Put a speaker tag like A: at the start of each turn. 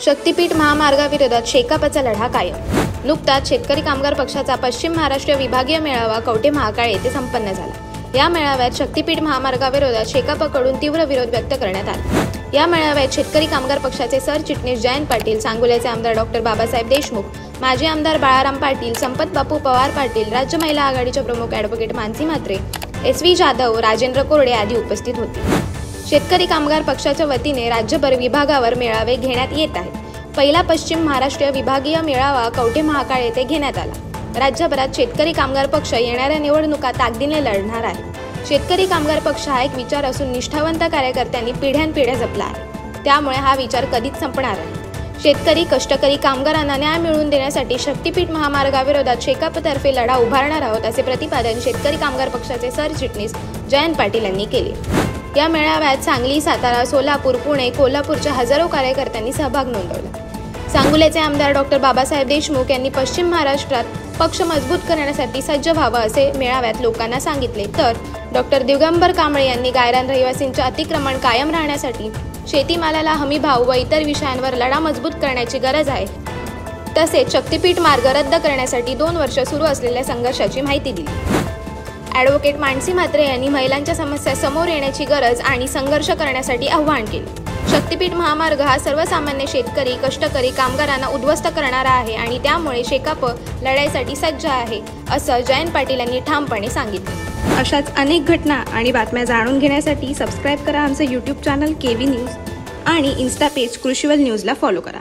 A: शक्तीपीठ महामार्गाविरोधात शेकापचा लढा कायम। नुकताच शेतकरी कामगार पक्षाचा पश्चिम महाराष्ट्र विभागीय मेळावा कवठे महाकाळ येथे संपन्न झाला। या मेळाव्यात शक्तीपीठ महामार्गाविरोधात शेकापकडून तीव्र विरोध व्यक्त करण्यात आला। या मेळाव्यात शेतकरी कामगार पक्षाचे सरचिटणीस जयंत पाटील, सांगोल्याचे आमदार डॉ. बाबासाहेब देशमुख, माजी आमदार बाळाराम पाटील, संपत बापू पवार पाटील, राज्य महिला आघाडीच्या प्रमुख ॲडव्होकेट मानसी म्हात्रे, SV जाधव, राजेंद्र कोरडे आदी उपस्थित होते। शेतकरी कामगार पक्षाच्या वतीने राज्यभर विभागावर मेळावे घेण्यात येत आहेत। पहिला पश्चिम महाराष्ट्र विभागीय मेळावा कवठे महाकाळ येथे घेण्यात आला। राज्यभरात शेतकरी कामगार पक्ष येणाऱ्या निवडणुका ताकदीने लढणार आहे। शेतकरी कामगार पक्ष हा एक विचार असून निष्ठावंत कार्यकर्त्यांनी पिढ्यानपिढ्या जपला आहे, त्यामुळे हा विचार कधीच संपणार नाही। शेतकरी कष्टकरी कामगारांना न्याय मिळवून देण्यासाठी शक्तीपीठ महामार्गाविरोधात शेकापतर्फे लढा उभारणार आहोत, असे प्रतिपादन शेतकरी कामगार पक्षाचे सरचिटणीस जयंत पाटील यांनी केले। या मेळाव्यात सांगली, सातारा, सोलापूर, पुणे, कोल्हापूरच्या हजारो कार्यकर्त्यांनी सहभाग नोंदवला। सांगोल्याचे आमदार डॉ. बाबासाहेब देशमुख यांनी पश्चिम महाराष्ट्रात पक्ष मजबूत करण्यासाठी सज्ज व्हावं असे मेळाव्यात लोकांना सांगितले, तर डॉ. दिगंबर कांबळे यांनी गायरान रहिवासींचे अतिक्रमण कायम राहण्यासाठी, शेतीमालाला हमी भाव व इतर विषयांवर लढा मजबूत करण्याची गरज आहे, तसेच शक्तीपीठ मार्ग रद्द करण्यासाठी 2 वर्ष सुरू असलेल्या संघर्षाची माहिती दिली। ॲडव्होकेट मानसी म्हात्रे यांनी महिलांच्या समस्या समोर येण्याची गरज आणि संघर्ष करण्यासाठी आवाहन केले। शक्तीपीठ महामार्ग हा सर्वसामान्य शेतकरी, कष्टकरी कामगारांना उद्ध्वस्त करणारा आहे आणि त्यामुळे शेकाप लढाईसाठी सज्ज आहे, असं जयंत पाटील यांनी ठामपणे सांगितले। अशाच अनेक घटना आणि बातम्या जाणून घेण्यासाठी सबस्क्राईब करा आमचे YouTube चॅनल KV न्यूज आणि इन्स्टा पेज कृषीवल न्यूजला फॉलो करा।